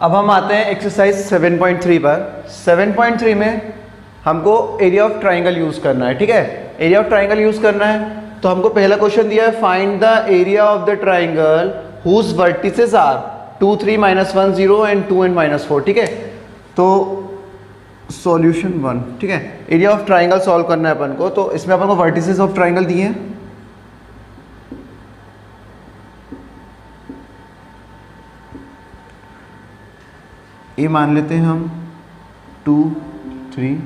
अब हम आते हैं एक्सरसाइज 7.3 पर। 7.3 में हमको एरिया ऑफ ट्राइंगल यूज करना है। ठीक है, एरिया ऑफ ट्राइंगल यूज करना है तो हमको पहला क्वेश्चन दिया है, find the area of the triangle whose vertices are 2 3 -1 0 and 2 and -4। ठीक है, तो सॉल्यूशन 1। ठीक है, एरिया ऑफ ट्राइंगल सॉल्व करना है अपन को। तो इसमें अपन को वर्टिसेस ऑफ ट्राइंगल दिए हैं। ए मान लेते हैं हम 2 3,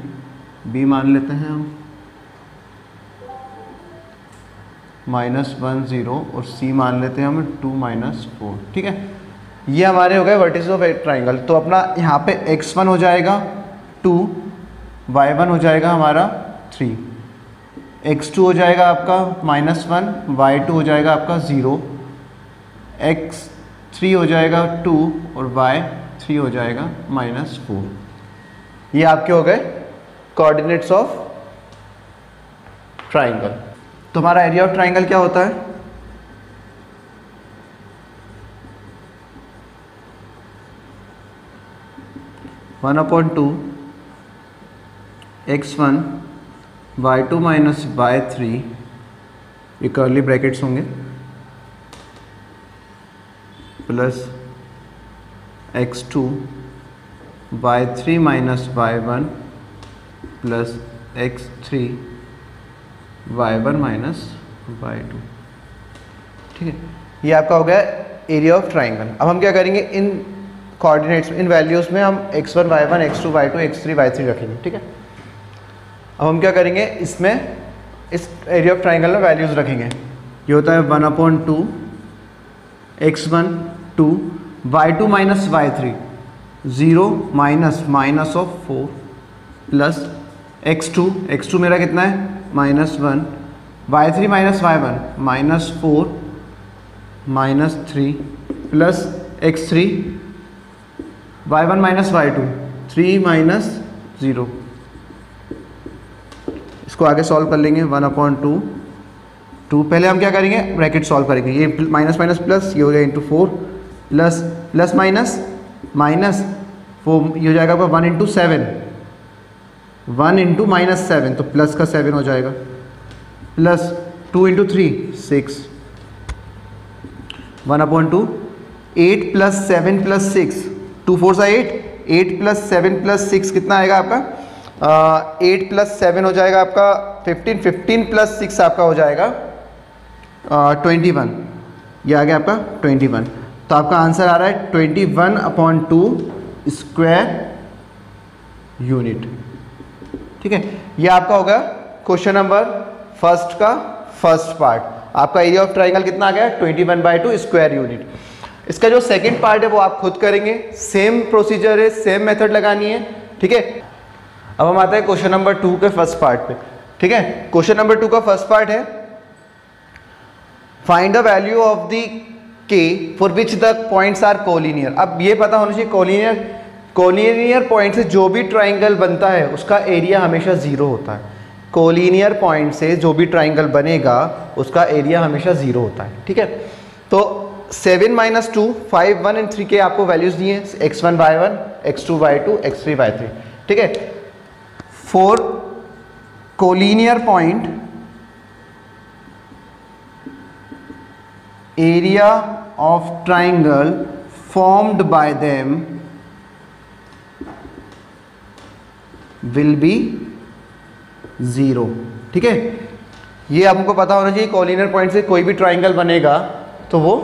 बी मान लेते हैं हम -1 0 और सी मान लेते हैं हम 2 -4। ठीक है, ये हमारे हो गए वर्टिसेस ऑफ एक ट्राइंगल। तो अपना यहाँ पे x1 हो जाएगा 2, y1 हो जाएगा हमारा 3, x2 हो जाएगा आपका -1, y2 हो जाएगा आपका 0, x3 हो जाएगा 2 और y3 हो जाएगा -4। ये आपके हो गए कोऑर्डिनेट्स ऑफ ट्राइंगल। तो हमारा एरिया ऑफ ट्राइंगल क्या होता है? One upon 2 x1 y2 - y3, ये कर्ली ब्रैकेट्स होंगे, plus x2 y3 - y1 plus x3 y1 - y2। ठीक है, ये आपका हो गया एरिया ऑफ ट्राइंगल। अब हम क्या करेंगे, इन कोऑर्डिनेट्स, इन वैल्यूज़ में हम x1 y1 x2 y2 x3 y3 रखेंगे। ठीक है, अब हम क्या करेंगे, इसमें इस एरिया ऑफ ट्राइंगल में वैल्यूज़ रखेंगे। ये होता है 1/2 x1 2 y2 - y3 0 -4 plus x2 मेरा कितना है -1, y3 - y1 -4 -3 plus x3 y1 - y2 3 -0। इसको आगे सॉल्व कर लेंगे। 1/2 2, पहले हम क्या करेंगे, ब्रैकेट सॉल्व करेंगे। ये माइनस माइनस प्लस, ये हो गया into 4 plus plus minus minus 4, ये हो जाएगा 1 × 7, 1 × -7 तो प्लस का 7 हो जाएगा, प्लस 2 × 3 6, 1/2 8 + 7 + 6 2 4 8, 8 + 7 + 6 कितना आएगा आपका 8 + 7 हो जाएगा आपका 15, 15 + 6 आपका हो जाएगा 21। ये आ गया आपका 21। तो आपका आंसर आ रहा है 21/2 स्क्वायर यूनिट। ठीक है, ये आपका होगा क्वेश्चन नंबर फर्स्ट का फर्स्ट पार्ट। आपका एरिया ऑफ ट्राइंगल कितना आ गया 21/2 स्क्वायर यूनिट। इसका जो सेकंड पार्ट है वो आप खुद करेंगे, सेम प्रोसीजर है, सेम मेथड लगानी है। ठीक है, अब हम आते हैं क्वेश्चन नंबर 2 के फर्स्ट पार्ट पे। ठीक है, क्वेश्चन नंबर 2 का फर्स्ट पार्ट है, find the value of the k for which the points are collinear. अब ये पता होना चाहिए कोलिनियर पॉइंट से जो भी ट्राइंगल बनता है उसका एरिया हमेशा 0 होता है। कोलिनियर पॉइंट से जो भी ट्राइंगल बनेगा उसका एरिया हमेशा 0 होता है। ठीक है, तो 7 - 2 5 1 and 3 के आपको वैल्यूज दिए हैं, x1 y1 x2 y2 x3 y3। ठीक है, for collinear point area of triangle formed by them will be 0। ठीक है, ये आपको पता होना चाहिए, कोलिनियर पॉइंट से कोई भी ट्राइंगल बनेगा तो वो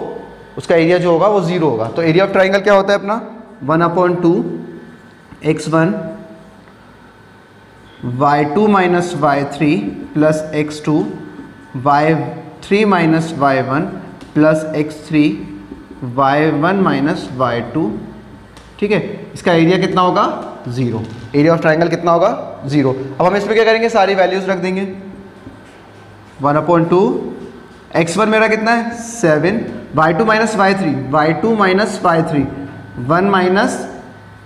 उसका एरिया जो होगा वो 0 होगा। तो एरिया ऑफ ट्राइंगल क्या होता है अपना 1/2 x1 y2 - y3 plus x2 y3 - y1 plus x3 y1 - y2। ठीक है, इसका एरिया कितना होगा 0। एरिया ऑफ ट्राइंगल कितना होगा 0। अब हम इसमें क्या करेंगे, सारी वैल्यूज रख देंगे। 1/2 x1 मेरा कितना है 7, y2 - y3 1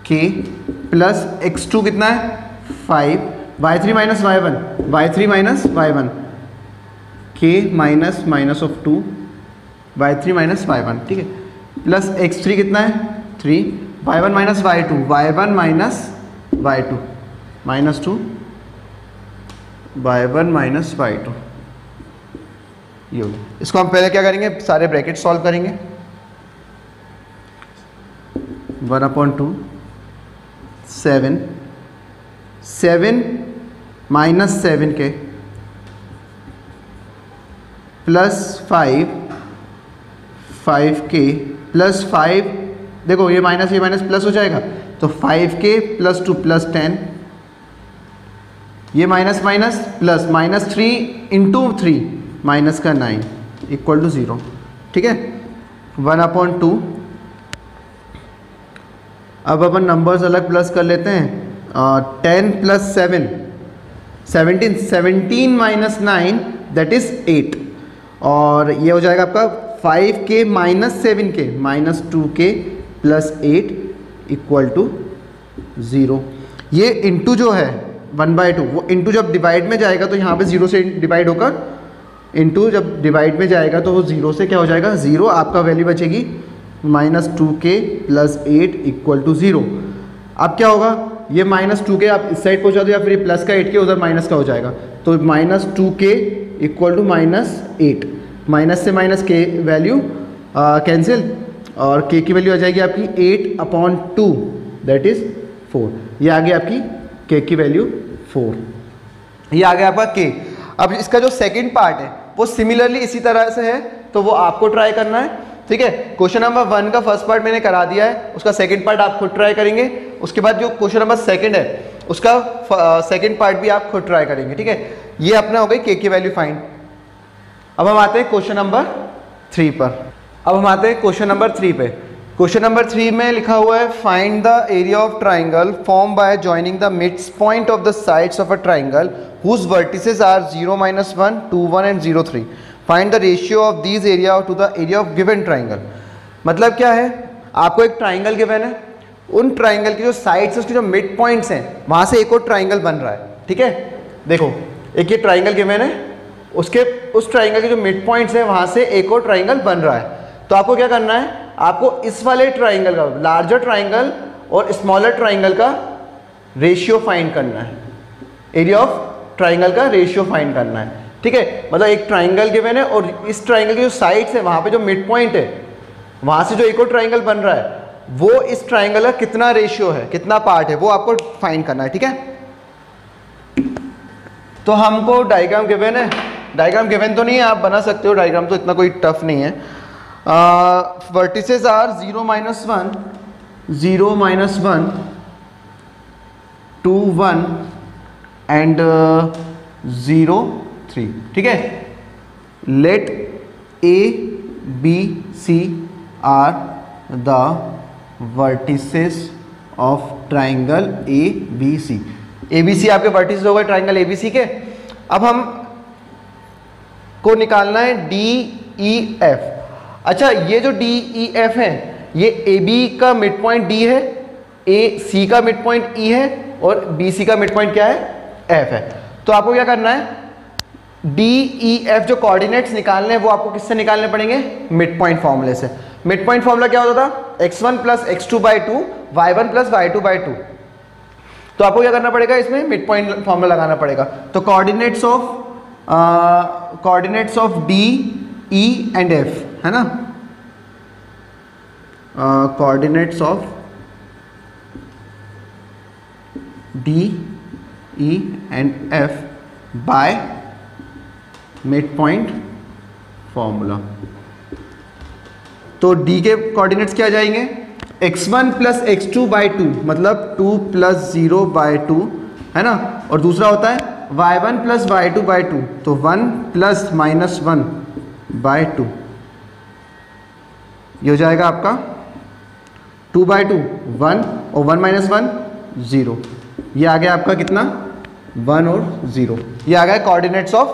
k plus x2 कितना है 5, y3 - y1 k -2 y3 - y1। ठीक है, प्लस x3 कितना है 3, y1 minus y2, y1 minus y2 minus 2, y1 minus y2, ये हो गया। इसको हम पहले क्या करेंगे, सारे ब्रैकेट सॉल्व करेंगे। 1/2 7 7 minus 7k plus 5k plus 5, देखो ये माइनस प्लस हो जाएगा तो 5k प्लस 2 प्लस 10, ये minus minus plus minus 3 into 3 minus का 9 इक्वल टू 0। ठीक है, 1/2। अब अपन नंबर्स अलग प्लस कर लेते हैं। 10 प्लस 7 17, 17 माइनस 9 दैट इज 8, और ये हो जाएगा आपका 5k minus 7k minus 2k plus 8 equal to 0। ये इंटू जो है 1/2, वो इंटू जब डिवाइड में जाएगा तो यहाँ पे 0 से डिवाइड होकर इंटू जब डिवाइड में जाएगा तो वो 0 से क्या हो जाएगा 0, आपका वैल्यू बचेगी minus 2k plus 8 equal to 0। अब क्या होगा, ये माइनस 2k आप इस साइड पहुँचा दो या फिर ये प्लस का 8k उधर माइनस का हो जाएगा, तो minus 2k equal to minus 8, minus से माइनस k वैल्यू कैंसिल, और k की वैल्यू आ जाएगी आपकी 8/2 दैट इज 4। ये आ गई आपकी k की वैल्यू 4, ये आ गया आपका k। अब इसका जो सेकंड पार्ट है वो सिमिलरली इसी तरह से है, तो वो आपको ट्राई करना है। ठीक है, क्वेश्चन नंबर 1 का फर्स्ट पार्ट मैंने करा दिया है, उसका सेकंड पार्ट आप खुद ट्राई करेंगे। उसके बाद जो क्वेश्चन नंबर 2 है उसका सेकंड पार्ट भी आप खुद ट्राई करेंगे। ठीक है, ये अपना हो गई k की वैल्यू फाइंड। अब हम आते हैं क्वेश्चन नंबर 3 पर। अब हम आते हैं क्वेश्चन नंबर 3 पे। क्वेश्चन नंबर 3 में लिखा हुआ है find the area of triangle form by joining the mids point of the sides of a triangle whose vertices are 0, -1, 2, 1 and 0, 3। Find the ratio of these area to the area of given triangle. मतलब क्या है, आपको एक triangle given है, उन triangle की जो sides उसके जो मिड पॉइंट्स हैं वहां से एक और ट्राइंगल बन रहा है। ठीक है, देखो एक ये ट्राइंगल गिवन है, उसके उस ट्राइंगल के जो मिड पॉइंट्स हैं वहां से एक और ट्राइंगल बन रहा है। तो आपको क्या करना है, आपको इस वाले ट्राइंगल का, लार्जर ट्राइंगल और स्मॉलर ट्राइंगल का रेशियो फाइंड करना है, एरिया ऑफ ट्राइंगल का रेशियो फाइंड करना है। ठीक है, मतलब एक ट्राइंगल गिवन है और इस ट्राइंगल की जो साइड्स है वहां पे जो मिड पॉइंट है वहां से जो एक और ट्राइंगल बन रहा है वो इस ट्राइंगल का कितना रेशियो है, कितना पार्ट है, वो आपको फाइंड करना है। ठीक है, तो हमको डायग्राम गिवन है, डायग्राम गिवन तो नहीं है, आप बना सकते हो डायग्राम, तो इतना कोई टफ नहीं है। Vertices are 0, -1, 0, -1, 2, 1 and 0, 3। ठीक है, let A, B, C are the vertices of triangle ABC। ABC आपके वर्टिसेस हो गए ट्राइंगल ABC के। अब हम को निकालना है DEF। अच्छा, ये जो DEF है ये AB का मिड पॉइंट D है, AC का मिड पॉइंट E है और BC का मिड पॉइंट क्या है, F है। तो आपको क्या करना है, DEF जो कोऑर्डिनेट्स निकालने हैं वो आपको किससे निकालने पड़ेंगे, मिड पॉइंट फॉर्मूले से। मिड पॉइंट फॉर्मूला क्या होता था, x1 plus x2/2 y1 plus y2/2। तो आपको क्या करना पड़ेगा, इसमें मिड पॉइंट फॉर्मूला लगाना पड़ेगा। तो coordinates of D, E and F है ना, coordinates of D, E and F by mid point formula. तो D के कोऑर्डिनेट्स क्या जाएंगे, x1 प्लस x2/2 मतलब 2 प्लस 0/2 है ना, और दूसरा होता है y1 प्लस y2/2 तो 1 प्लस -1/2। ये हो जाएगा आपका 2/2 1 और 1 - 1 0। ये आ गया आपका कितना, 1 और 0। ये आ गया कोऑर्डिनेट्स ऑफ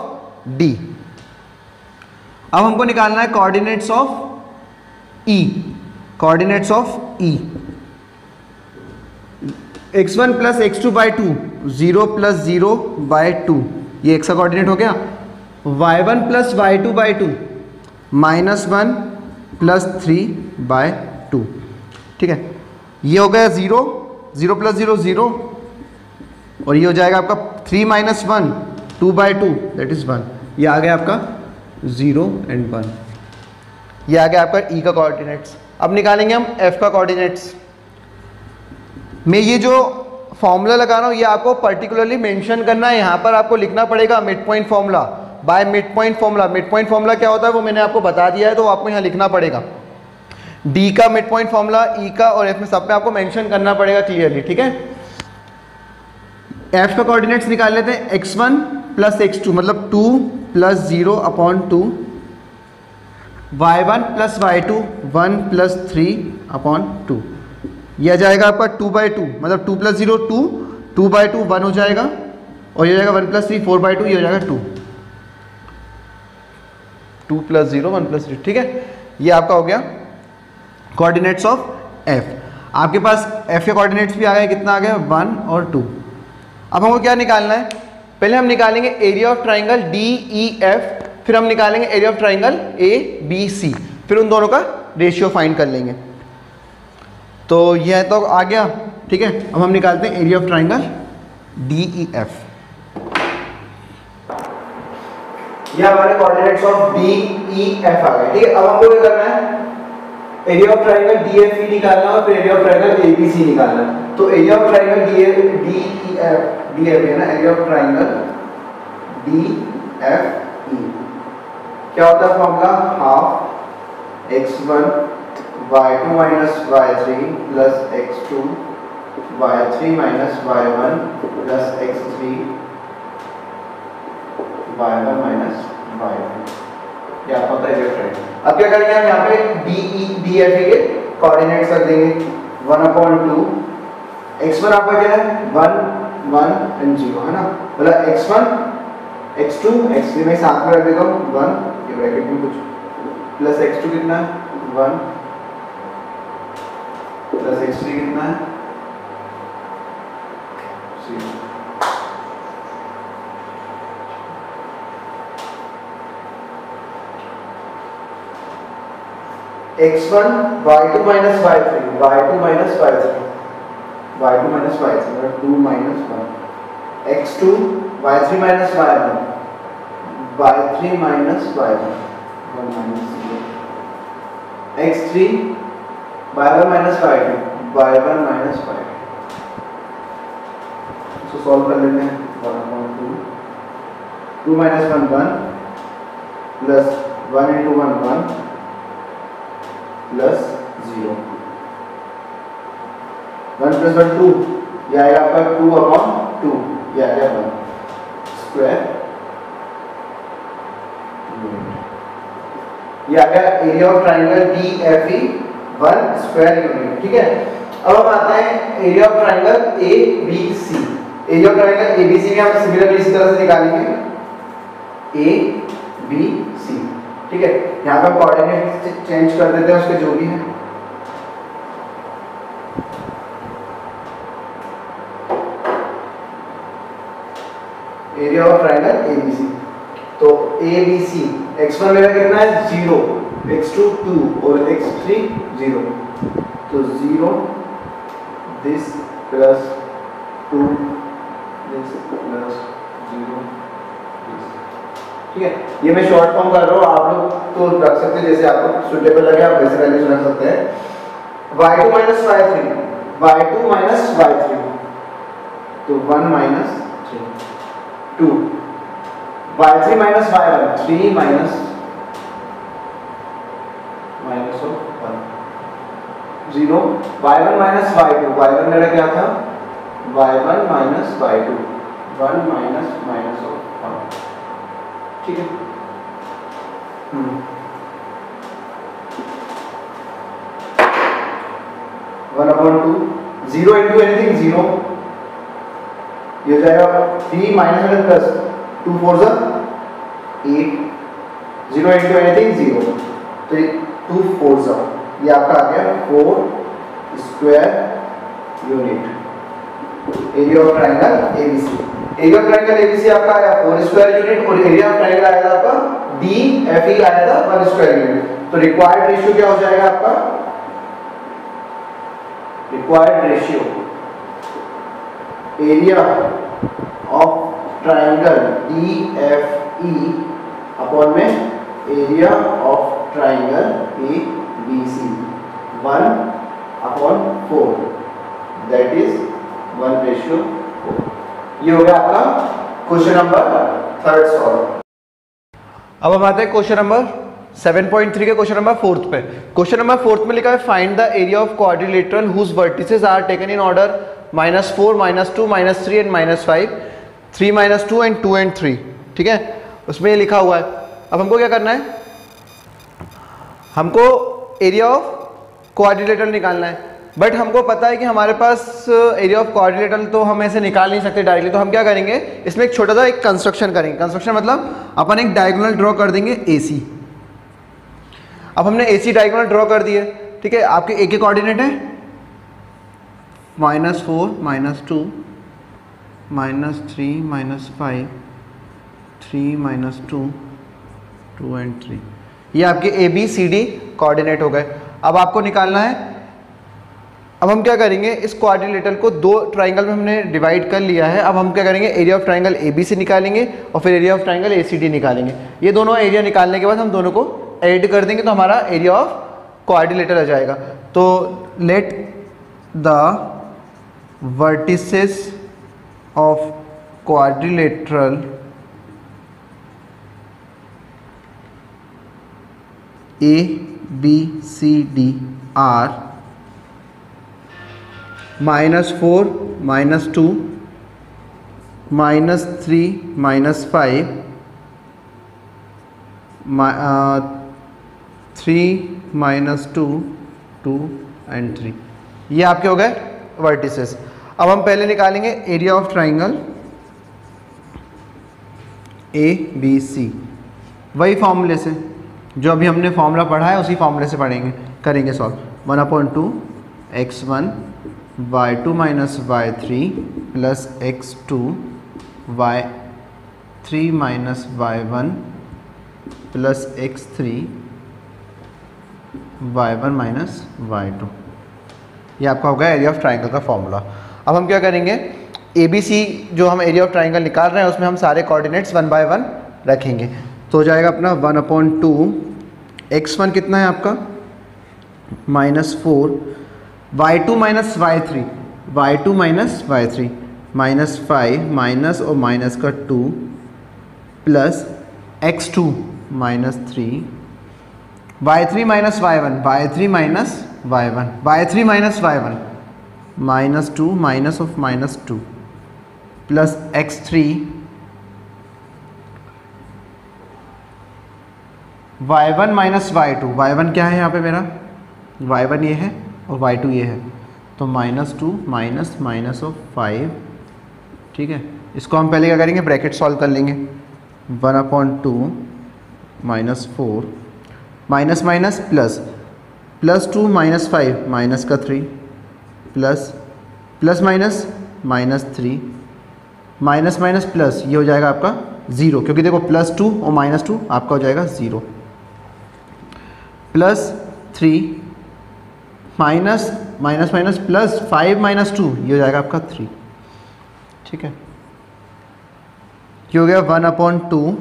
D। अब हमको निकालना है coordinates of E। Coordinates of E, x1 plus x2/2 0 plus 0/2 ये x का कोऑर्डिनेट हो गया, y1 प्लस y2/2 -1 प्लस 3/2। ठीक है, ये हो गया 0, 0 प्लस 0 0, और ये हो जाएगा आपका 3 माइनस 1 2/2 दैट इज 1। ये आ गया आपका 0 एंड 1। ये आ गया आपका ई का कोऑर्डिनेट्स। अब निकालेंगे हम एफ का कोऑर्डिनेट्स। मैं ये जो फॉर्मूला लगा रहा हूँ ये आपको पर्टिकुलरली मेंशन करना है, यहाँ पर आपको लिखना पड़ेगा mid point formula by mid point formula. Mid point formula क्या होता है वो मैंने आपको बता दिया है, तो आपको यहाँ लिखना पड़ेगा डी का मिड पॉइंट फॉर्मूला, ई का और एफ में सब में आपको मेंशन करना पड़ेगा क्लियरली, ठीक है। एफ का कोऑर्डिनेट्स निकाल लेते हैं, x1 प्लस x2 मतलब 2 plus 0 upon 2, y1 plus y2 1 plus 3 upon 2। यह आ जाएगा आपका 2/2 मतलब 2 प्लस 0 2, 2/2 1 हो जाएगा, और ये हो जाएगा 1 प्लस 3 4/2, ये हो जाएगा 2, 2 प्लस 0 1 प्लस 3, ठीक है। ये आपका हो गया कोऑर्डिनेट्स ऑफ एफ। आपके पास एफ के कोऑर्डिनेट्स भी आ गए, कितना आ गया 1 और 2। अब हमको क्या निकालना है, पहले हम निकालेंगे area of triangle D E F, फिर हम निकालेंगे area of triangle A B C, फिर उन दोनों का रेशियो फाइंड कर लेंगे। तो यह तो आ गया, ठीक है। अब हम निकालते हैं area of triangle D E F. ये हमारे coordinates of D E F आ गए, ठीक है। अब हमको क्या करना है, area of triangle D F E निकालना और फिर area of triangle A B C निकालना। तो area of triangle D E F D F है ना, area of triangle D F E क्या होता है formula, half x1 y2 minus y3 plus x2 y3 minus y1 plus x3 y1 minus y2। ये आपका होता है एरिया ऑफ ट्राइंगल। अब क्या करेंगे हम यहाँ पे डी एफ ई के कोऑर्डिनेट्स रख देंगे 1/2। x1 आपका क्या है 1 1 एंड 0 है ना, मतलब x1 x2 x3 में साथ में रख देता हूँ 1 ये ब्रैकेट में कुछ, प्लस x2 कितना है 1 प्लस x3 कितना है 0। x1 y2 minus y3 y2 minus y3 y2 minus y3 मतलब 2 minus 1, x2 y3 minus y1 y3 minus y1 1 minus 0, x3 y1 minus y2 y1 minus y2। इसको solve कर लेते हैं 1/2 2 minus 1 1 plus 1 into 1 1 plus 0 1 plus 1 2, ये आएगा आपका 2/2, ये आ गया 1 स्क्वायर। ये आ गया area of triangle D F E 1 square unit, ठीक है। अब हम आते हैं area of triangle A B C. Area of triangle A B C में हम सिमिलरली इस तरह से निकालेंगे ए बी सी, ठीक है। यहाँ पर कोऑर्डिनेट चेंज कर देते हैं उसके जो भी है। Area of triangle A B C, तो ए बी सी x1 मेरा कितना है 0, x2 2 और x3 0, तो 0 this plus 2 this plus 0 this, ठीक है। ये मैं शॉर्ट फॉर्म कर रहा हूँ, आप लोग तो रख सकते हैं जैसे आपको सुटेबल लगे, आप वैसे वैल्यूज रख सकते हैं। y2 minus y3 y2 minus y3 तो 1 minus 3 2 y3 minus y1 3 minus of 1 0 y1 minus y2 y1 मेरा क्या था y1 minus y2 1 minus of 1, ठीक है। 1/2 0 into anything 0, ये हो जाएगा 3 माइनस और प्लस 2 4 जा 8, 0 into anything 0, तो 2 4 जा, ये आपका आ गया 4 square unit. Area of triangle ABC, area of triangle ABC आपका आया 4 स्क्वायर यूनिट और एरिया ऑफ ट्राइंगल आया था आपका डी एफ ई आया था 1 स्क्वायर यूनिट। तो रिक्वायर्ड रेशियो क्या हो जाएगा आपका, required ratio area of triangle DFE upon में area of triangle ABC 1/4, that is 1:4। ये हो गया आपका क्वेश्चन नंबर 3 सॉल्व। अब हम आते हैं क्वेश्चन नंबर 7.3 के क्वेश्चन नंबर 4 पे। क्वेश्चन नंबर 4 में लिखा है find the area of quadrilateral whose vertices are taken in order -4, -2, -3 and -5, 3, -2 and 2 and 3। ठीक है, उसमें ये लिखा हुआ है। अब हमको क्या करना है, हमको एरिया ऑफ क्वाड्रिलेटरल निकालना है, बट हमको पता है कि हमारे पास एरिया ऑफ क्वाड्रिलेटरल तो हम ऐसे निकाल नहीं सकते डायरेक्टली। तो हम क्या करेंगे, इसमें एक छोटा सा एक कंस्ट्रक्शन करेंगे। कंस्ट्रक्शन मतलब अपन एक डायगोनल ड्रॉ कर देंगे AC। अब हमने AC डायगोनल ड्रॉ कर दिए, ठीक है। आपके A के कोऑर्डिनेट है -4, -2, -3, -5, 3, -2, 2 एंड 3। ये आपके ABCD कोऑर्डिनेट हो गए। अब आपको निकालना है, अब हम क्या करेंगे, इस क्वाड्रिलेटरल को 2 ट्राइंगल में हमने डिवाइड कर लिया है। अब हम क्या करेंगे, एरिया ऑफ ट्राइंगल ABC निकालेंगे और फिर एरिया ऑफ ट्राइंगल ACD निकालेंगे। ये दोनों एरिया निकालने के बाद हम दोनों को ऐड कर देंगे तो हमारा एरिया ऑफ क्वाड्रिलेटरल आ जाएगा। तो let the vertices of quadrilateral ABCD are -4, -2, -3, -5, 3, -2, 2 and 3। ये आपके हो गए वर्टिसेस। अब हम पहले निकालेंगे एरिया ऑफ ट्राइंगल ABC, वही फॉर्मूले से जो अभी हमने फॉर्मूला पढ़ा है उसी फॉर्मूले से करेंगे solve. 1/2 x1 y2 minus y3 plus x2 y3 minus y1 plus x3 y1 minus y2। ये आपका होगा एरिया ऑफ ट्राइंगल का फॉर्मूला। अब हम क्या करेंगे, ABC जो हम एरिया ऑफ ट्राइंगल निकाल रहे हैं उसमें हम सारे कोऑर्डिनेट्स 1 बाय 1 रखेंगे। तो हो जाएगा अपना 1/2 x1 कितना है आपका -4, y2 minus y3, y2 minus y3 -5 minus और माइनस का 2 plus x2 -3, y3 minus y1, y3 minus y1, y3 minus y1 -2 minus of -2 plus x3 y1 minus y2, y1 क्या है यहाँ पे मेरा, y1 ये है और y2 ये है, तो -2 माइनस माइनस ऑफ 5। ठीक है, इसको हम पहले क्या करेंगे, ब्रैकेट सॉल्व कर लेंगे। 1/2 -4 माइनस माइनस प्लस, +2 -5 माइनस का 3 plus plus minus -3 minus minus plus, ये हो जाएगा आपका 0, क्योंकि देखो +2 और -2 आपका हो जाएगा 0, +3 माइनस माइनस माइनस प्लस 5 -2, ये हो जाएगा आपका 3। ठीक है, ये हो गया 1/2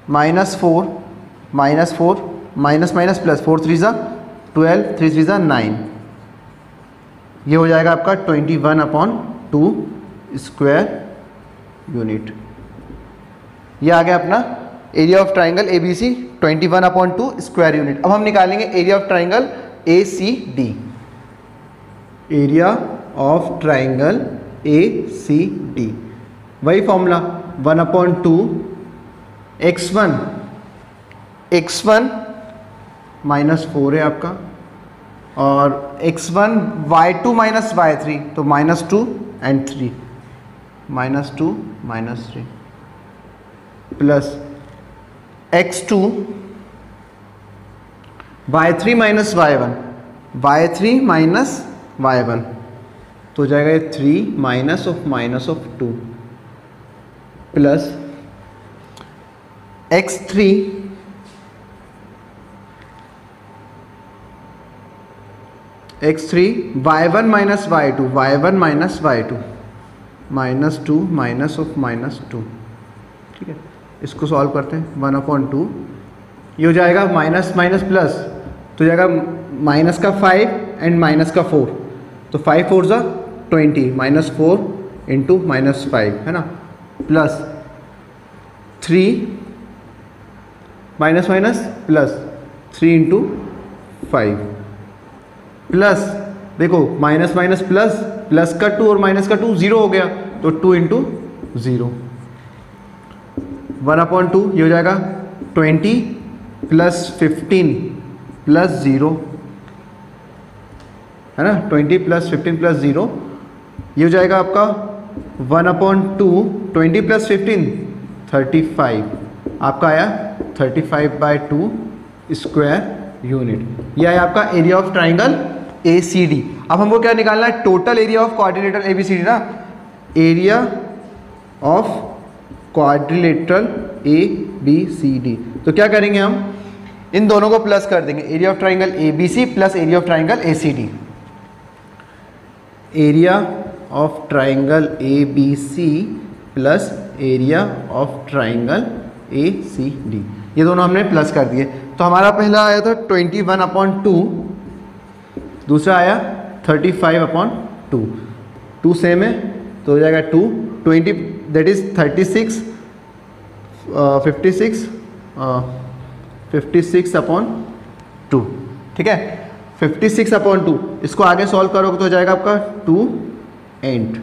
-4 -4 माइनस माइनस प्लस, 4 3 ज़ा 12, 3 3 ज़ा 9, ये हो जाएगा आपका 21/2 स्क्वायर यूनिट। ये आ गया अपना area of triangle ABC 21/2 square unit. अब हम निकालेंगे area of triangle ACD, area of triangle ACD, वही फॉर्मूला 1/2 x1 -4 है आपका, और x1 y2 माइनस y3, तो -2 and 3, -2 -3 plus x2 y3 minus y1, y3 minus y1, तो हो जाएगा ये 3 minus of 2 plus x3 x3 x3 y1 minus y2 y1 minus y2 -2 minus of -2, ठीक है। इसको सॉल्व करते हैं, 1/2 ये हो जाएगा माइनस माइनस प्लस, तो जाएगा माइनस का 5 एंड माइनस का 4, तो 5 4 ज़ा 20 -4 इंटू -5 है ना, plus 3 minus minus plus 3 into 5 plus देखो माइनस माइनस प्लस, प्लस का 2 और माइनस का 2 0 हो गया, तो 2 इंटू 0 1/2 ये हो जाएगा 20 प्लस 15 प्लस 0 है ना, 20 प्लस 15 प्लस 0 ये हो जाएगा आपका 1/2 20 प्लस 15 35, आपका आया 35/2 स्क्वायर यूनिट। यह है आपका एरिया ऑफ ट्राइंगल ACD। अब हमको क्या निकालना है, total area of quadrilateral ABCD ना, एरिया ऑफ क्वाड्रिलेटरल ABCD। तो क्या करेंगे हम, इन दोनों को प्लस कर देंगे, area of triangle ABC plus area of triangle ACD। Area of triangle ABC plus area of triangle ACD, ये दोनों हमने प्लस कर दिए। तो हमारा पहला आया था 21/2, दूसरा आया 35/2, 2 सेम है तो हो जाएगा 2, 20 दैट इज 36 56/2, ठीक है, 56/2। इसको आगे सॉल्व करोगे तो हो जाएगा आपका 2 एंड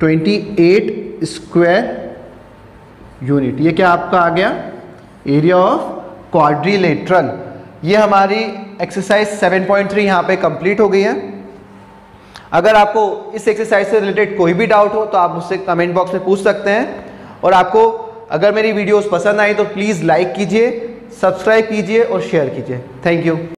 28 स्क्वायर यूनिट। ये क्या आपका आ गया, एरिया ऑफ क्वाड्रिलेटरल। ये हमारी एक्सरसाइज 7.3 यहाँ पे कंप्लीट हो गई है। अगर आपको इस एक्सरसाइज से रिलेटेड कोई भी डाउट हो तो आप मुझसे कमेंट बॉक्स में पूछ सकते हैं, और आपको अगर मेरी वीडियोस पसंद आई तो प्लीज़ लाइक कीजिए, सब्सक्राइब कीजिए और शेयर कीजिए। Thank you.